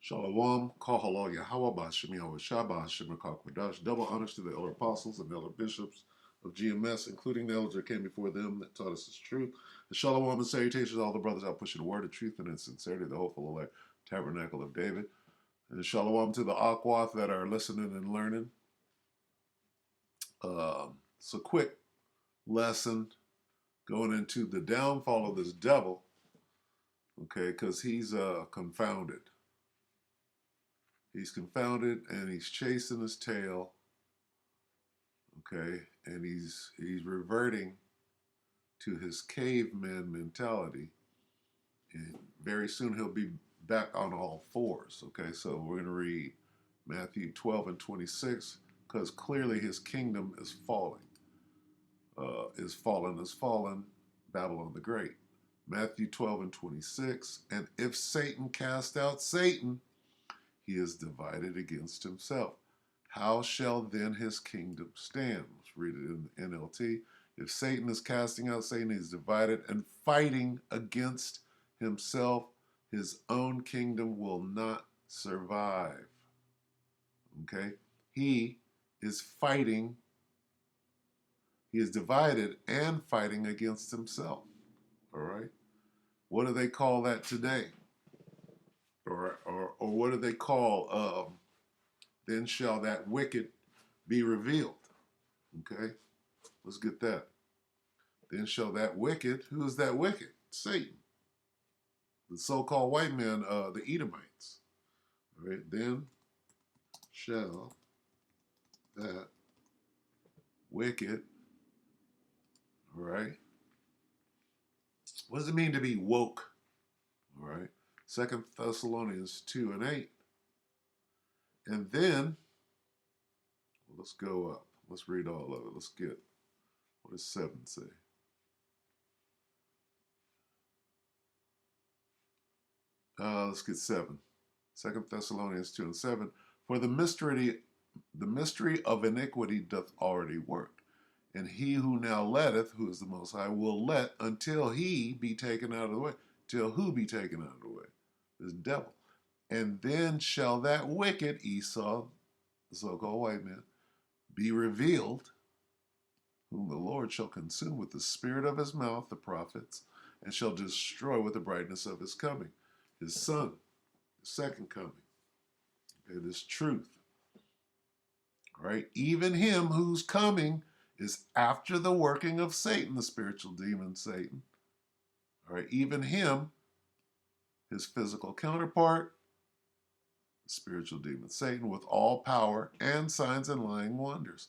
Shalom, Kahalo, Yahweh, Bashim, Yahweh Shabbat, Hashem, Kwadash. Double honors to the elder apostles and elder bishops of GMS, including the elders that came before them that taught us this truth. And shalom and salutations to all the brothers out pushing the word of truth and in sincerity, the hopeful elect tabernacle of David. And shalom to the Akwath that are listening and learning. It's a quick lesson going into the downfall of this devil, okay, because he's confounded. He's confounded and he's chasing his tail, okay, and he's reverting to his caveman mentality, and very soon he'll be back on all fours, okay. So we're going to read Matthew 12 and 26 because clearly his kingdom is falling, is fallen, Babylon the Great. Matthew 12 and 26, and if Satan cast out Satan, he is divided against himself. How shall then his kingdom stand? Let's read it in the NLT. If Satan is casting out Satan, he's divided and fighting against himself. His own kingdom will not survive. Okay? He is fighting. He is divided and fighting against himself. All right? What do they call that today? Or what do they call then shall that wicked be revealed? Okay, let's get that. Then shall that wicked, who is that wicked? Satan. The so-called white man, the Edomites. All right, then shall that wicked, all right. What does it mean to be woke? All right. 2 Thessalonians 2 and 8. And then, well, let's go up. Let's read all of it. Let's get, what does 7 say? Let's get 7. 2 Thessalonians 2 and 7. For the mystery of iniquity doth already work. And he who now letteth, who is the Most High, will let until he be taken out of the way. Till who be taken out of the way? This devil. And then shall that wicked Esau, the so-called white man, be revealed, whom the Lord shall consume with the spirit of his mouth, the prophets, and shall destroy with the brightness of his coming. His son, his second coming. Okay, this truth. Right? Even him whose coming is after the working of Satan, the spiritual demon Satan. All right, even him, his physical counterpart, the spiritual demon Satan, with all power and signs and lying wonders,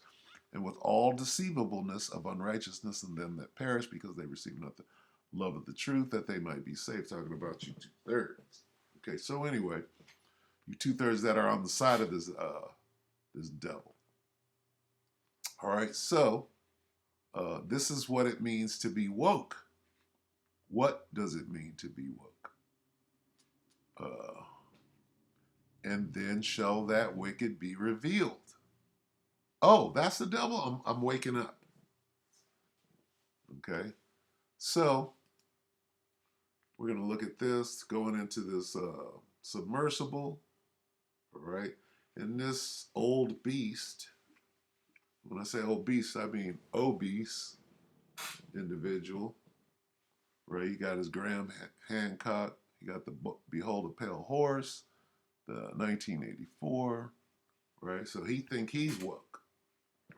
and with all deceivableness of unrighteousness in them that perish, because they receive not the love of the truth, that they might be saved. Talking about you two-thirds. Okay, so anyway, you two-thirds that are on the side of this devil. All right, so this is what it means to be woke. What does it mean to be woke? And then shall that wicked be revealed. Oh, that's the devil? I'm waking up. Okay, so we're going to look at this, going into this submersible, all right? And this old beast, when I say old beast, I mean obese individual, right? You got his Graham Hancock, you got the Behold a Pale Horse, the 1984, right? So he think he's woke,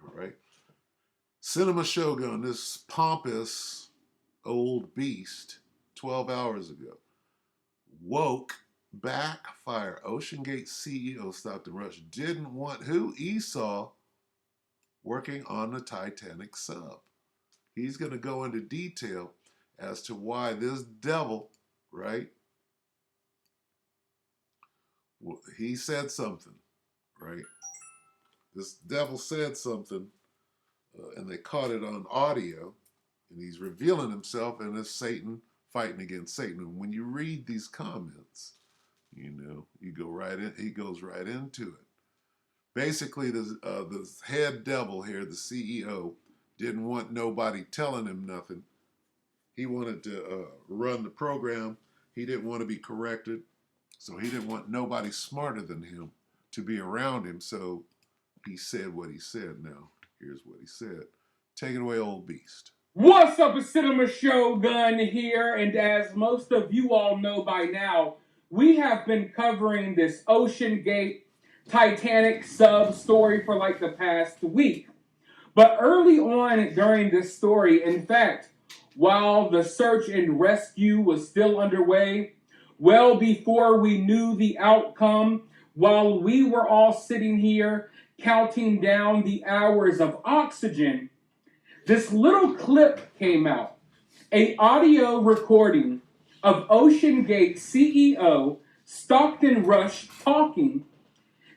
all right? Cinema Shogun, this pompous old beast, 12 hours ago, woke, backfire. Ocean Gate CEO Stockton Rush didn't want who? Esau working on the Titanic sub. He's going to go into detail as to why this devil, right? He said something, right? This devil said something, and they caught it on audio, and he's revealing himself, and it's Satan fighting against Satan. And when you read these comments, you know, you go right in. He goes right into it. Basically, the head devil here, the CEO, didn't want nobody telling him nothing. He wanted to run the program. He didn't want to be corrected. So he didn't want nobody smarter than him to be around him. So he said what he said. Now, here's what he said. Take it away, old beast. What's up, a Cinema Shogun here, and as most of you all know by now, we have been covering this Ocean Gate Titanic sub story for like the past week. But early on during this story, in fact, while the search and rescue was still underway, well before we knew the outcome, while we were all sitting here counting down the hours of oxygen, this little clip came out, a audio recording of Ocean Gate CEO Stockton Rush talking.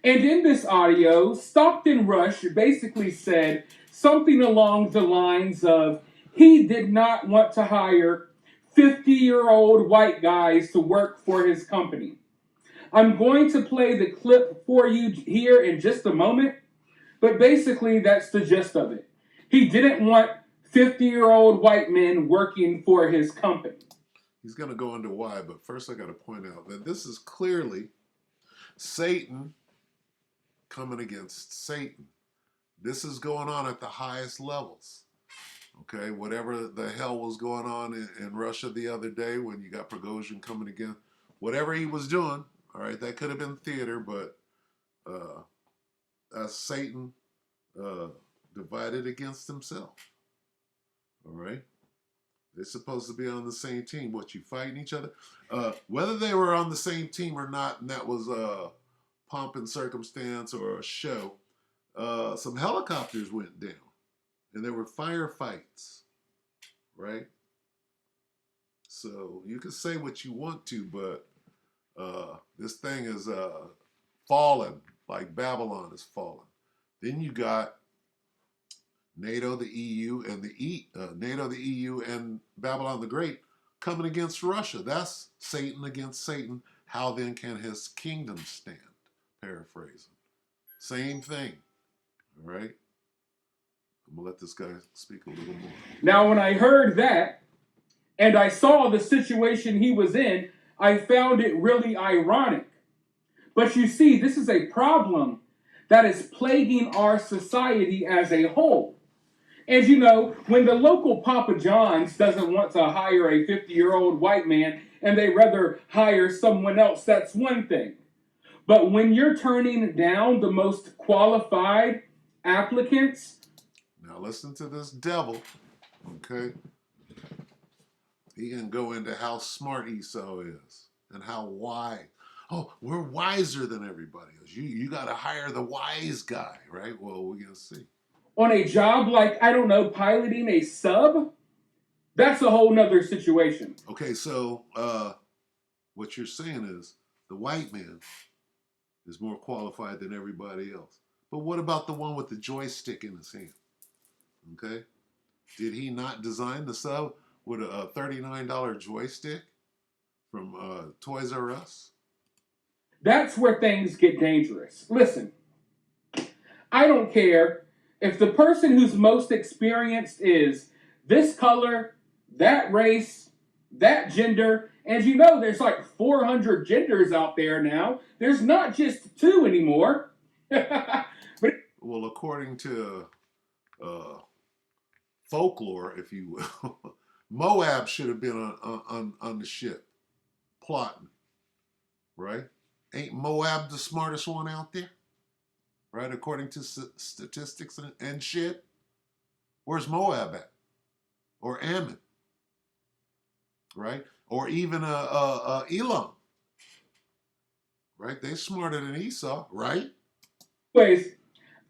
And in this audio, Stockton Rush basically said something along the lines of he did not want to hire 50-year-old white guys to work for his company. I'm going to play the clip for you here in just a moment, but basically that's the gist of it. He didn't want 50-year-old white men working for his company. He's going to go into why, but first I got to point out that this is clearly Satan coming against Satan. This is going on at the highest levels. Okay, whatever the hell was going on in Russia the other day when you got Prigozhin coming again, whatever he was doing, all right, that could have been theater, but Satan divided against himself. All right, they're supposed to be on the same team. What, you fighting each other? Whether they were on the same team or not, and that was pomp and circumstance or a show, some helicopters went down, and there were firefights, right? So you can say what you want to, but this thing is fallen, like Babylon is fallen. Then you got NATO, the EU, and NATO, the EU, and Babylon the Great coming against Russia. That's Satan against Satan. How then can his kingdom stand? Paraphrasing. Same thing. All right? I'm going to let this guy speak a little more. Now, when I heard that, and I saw the situation he was in, I found it really ironic. But you see, this is a problem that is plaguing our society as a whole. And you know, when the local Papa John's doesn't want to hire a 50-year-old white man and they rather hire someone else, that's one thing. But when you're turning down the most qualified applicants. Now listen to this devil, okay? He can go into how smart Esau is and how wise. Oh, we're wiser than everybody else. You got to hire the wise guy, right? Well, we're going to see. On a job like, I don't know, piloting a sub, that's a whole nother situation. Okay, so what you're saying is the white man is more qualified than everybody else. But what about the one with the joystick in his hand? Okay? Did he not design the sub with a $39 joystick from Toys R Us? That's where things get dangerous. Listen, I don't care if the person who's most experienced is this color, that race, that gender, and you know there's like 400 genders out there now. There's not just two anymore. Well, according to folklore, if you will, Moab should have been on the ship, plotting, right? Ain't Moab the smartest one out there? Right, according to statistics and shit? Where's Moab at? Or Ammon? Right? Or even Elam? Right? They smarter than Esau, right? Anyways,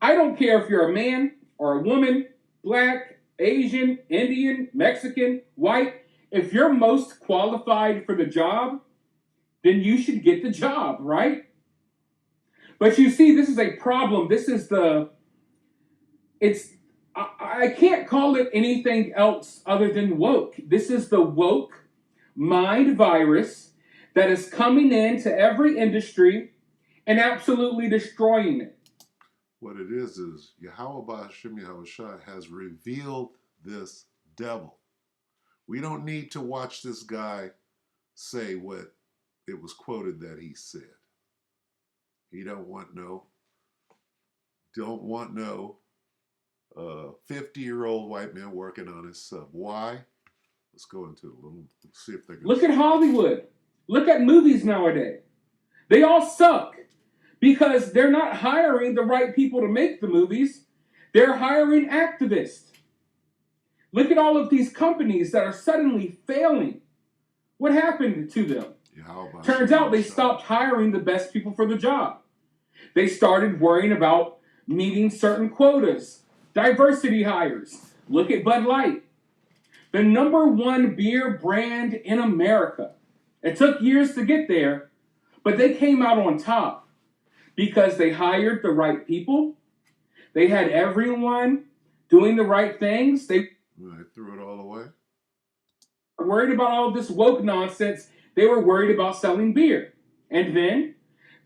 I don't care if you're a man or a woman, black, Asian, Indian, Mexican, white. If you're most qualified for the job, then you should get the job, right? But you see, this is a problem. I can't call it anything else other than woke. This is the woke mind virus that is coming into every industry and absolutely destroying it. What it is Yahweh Ba'Hashem Yahushua has revealed this devil. We don't need to watch this guy say what it was quoted that he said. He don't want no 50-year-old white man working on his sub. Why? Let's go into it a little. See if they can. Look at Hollywood. Look at movies nowadays. They all suck because they're not hiring the right people to make the movies. They're hiring activists. Look at all of these companies that are suddenly failing. What happened to them? Yeah, Turns out they stopped hiring the best people for the job. They started worrying about meeting certain quotas, diversity hires. Look at Bud Light, the #1 beer brand in America. It took years to get there, but they came out on top because they hired the right people. They had everyone doing the right things. They threw it all away. were worried about all this woke nonsense. They were worried about selling beer. And then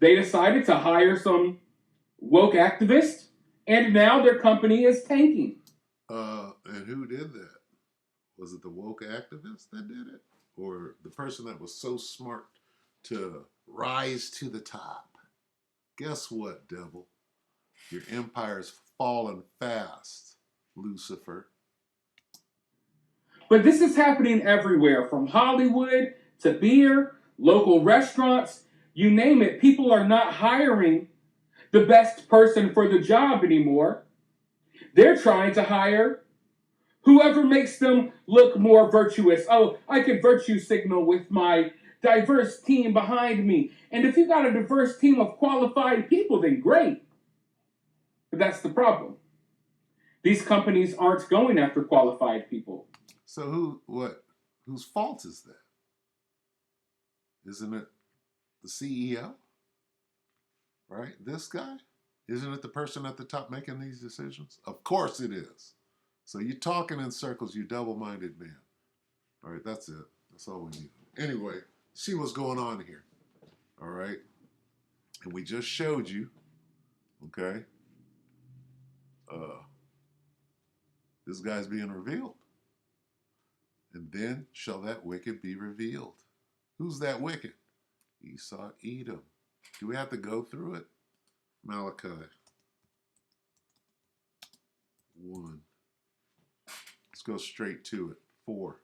they decided to hire some woke activists, and now their company is tanking. And who did that? Was it the woke activist that did it? Or the person that was so smart to rise to the top? Guess what, devil? Your empire's falling fast, Lucifer. But this is happening everywhere, from Hollywood to beer, local restaurants, you name it. People are not hiring the best person for the job anymore. They're trying to hire whoever makes them look more virtuous. Oh, I could virtue signal with my diverse team behind me. And if you got a diverse team of qualified people, then great. But that's the problem. These companies aren't going after qualified people. So whose fault is that? Isn't it the CEO? Right? This guy? Isn't it the person at the top making these decisions? Of course it is. So you're talking in circles, you double-minded man. All right, that's it. That's all we need. Anyway, see what's going on here. All right? And we just showed you, okay, this guy's being revealed. And then shall that wicked be revealed. Who's that wicked? Esau, Edom. Do we have to go through it? Malachi 1. Let's go straight to it. 4.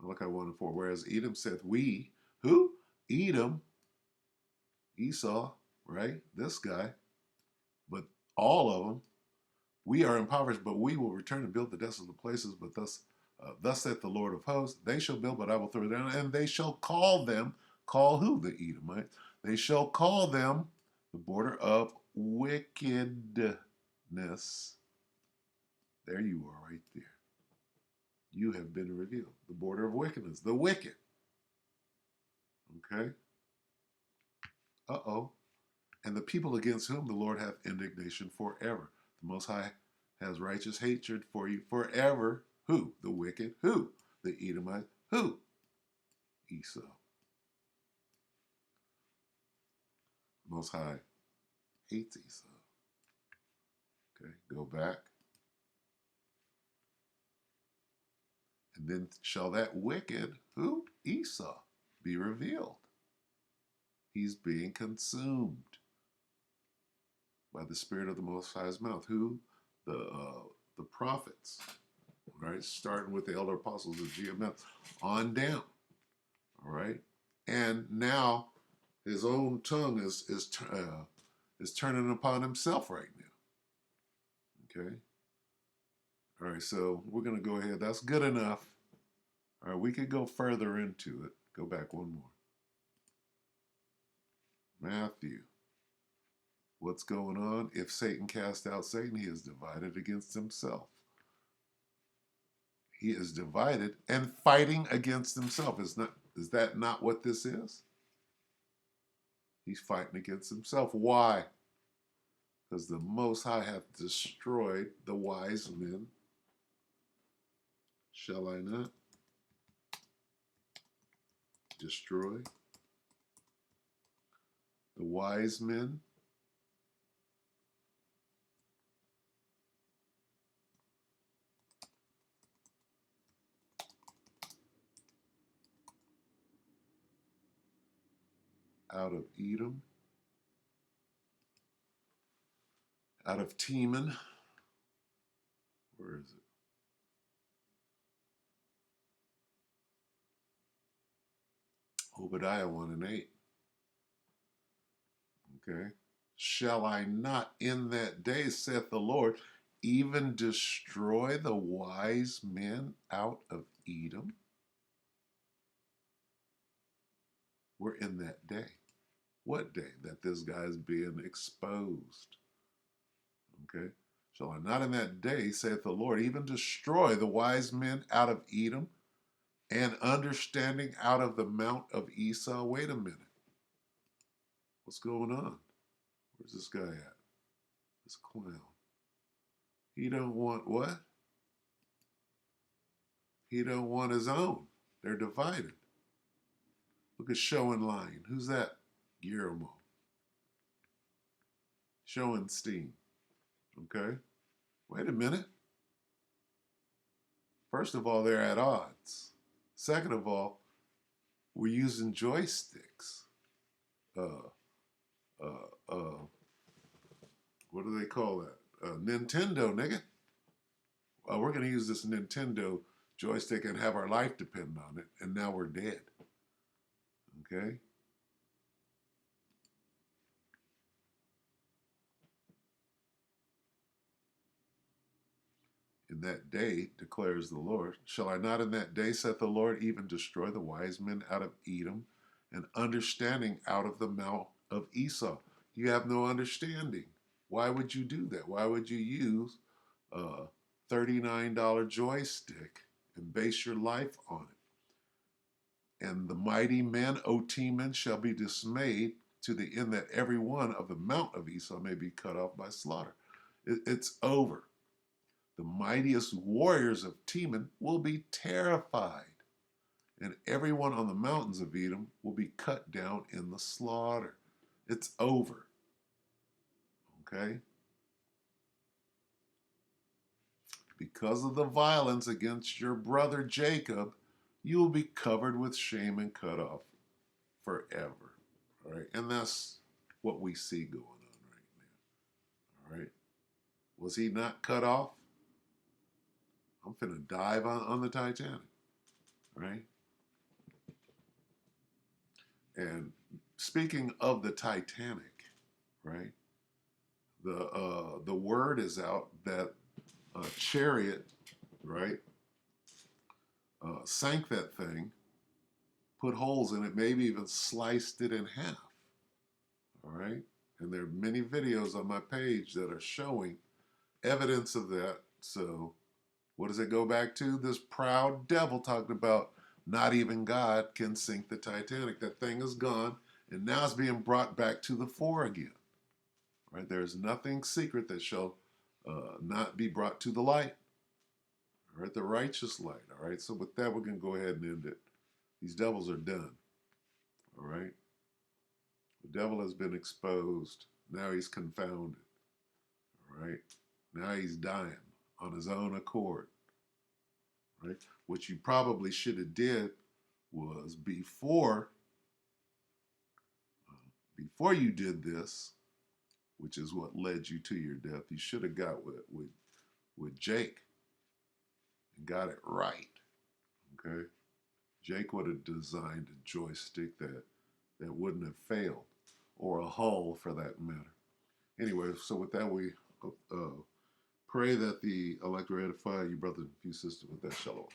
Malachi 1 and 4. Whereas Edom saith, we, who? Edom, Esau, right? This guy. But all of them, we are impoverished, but we will return and build the desolate places. But thus saith the Lord of hosts, they shall build, but I will throw down, and they shall call them, call who? The Edomites. They shall call them the border of wickedness. There you are right there. You have been revealed. The border of wickedness. The wicked. Okay? Uh-oh. And the people against whom the Lord hath indignation forever. The Most High has righteous hatred for you forever. Who? The wicked. Who? The Edomite. Who? Esau. Most High hates Esau. Okay, go back. And then shall that wicked, who? Esau, be revealed. He's being consumed by the Spirit of the Most High's mouth. Who? The prophets, right? Starting with the elder apostles of GMS on down, all right? And now his own tongue is turning upon himself right now, okay? All right, so we're going to go ahead. That's good enough. All right, we could go further into it. Go back one more. Matthew. What's going on? If Satan cast out Satan, he is divided against himself. He is divided and fighting against himself. Is that not what this is? He's fighting against himself. Why? Because the Most High hath destroyed the wise men. Shall I not destroy the wise men? out of Edom, out of Teman. Where is it? Obadiah 1 and 8. Okay. Shall I not in that day, saith the Lord, even destroy the wise men out of Edom? We're in that day. What day? That this guy is being exposed. Okay. Shall I not in that day, saith the Lord, even destroy the wise men out of Edom and understanding out of the mount of Esau? Wait a minute. What's going on? Where's this guy at? This clown. He don't want what? He don't want his own. They're divided. Look at Schoenlein. Who's that? Guillermo. Schoenstein. Okay? Wait a minute. First of all, they're at odds. Second of all, we're using joysticks. What do they call that? Nintendo, nigga. We're going to use this Nintendo joystick and have our life depend on it, and now we're dead. Okay? In that day, declares the Lord, shall I not in that day, saith the Lord, even destroy the wise men out of Edom and understanding out of the mouth of Esau? You have no understanding. Why would you do that? Why would you use a $39 joystick and base your life on it? And the mighty men, O Teman, shall be dismayed to the end that every one of the mount of Esau may be cut off by slaughter. It's over. The mightiest warriors of Teman will be terrified, and everyone on the mountains of Edom will be cut down in the slaughter. It's over. Okay? Because of the violence against your brother Jacob, you will be covered with shame and cut off forever. All right? And that's what we see going on right now. All right? Was he not cut off? I'm finna dive on the Titanic. Right? And speaking of the Titanic, right? The word is out that a chariot, right, sank that thing, put holes in it, maybe even sliced it in half. All right? And there are many videos on my page that are showing evidence of that. So what does it go back to? This proud devil talking about not even God can sink the Titanic. That thing is gone, and now it's being brought back to the fore again. Right? There is nothing secret that shall not be brought to the light. All right, the righteous light. All right, so with that, we're going to go ahead and end it. These devils are done. All right, the devil has been exposed. Now he's confounded. All right, now he's dying on his own accord. Right, what you probably should have did was before you did this, which is what led you to your death, you should have got with Jake and got it right. Okay, Jake would have designed a joystick that wouldn't have failed, or a hull for that matter. Anyway, so with that, we pray that the elect will edify you, brothers and few sisters. With that, shalom.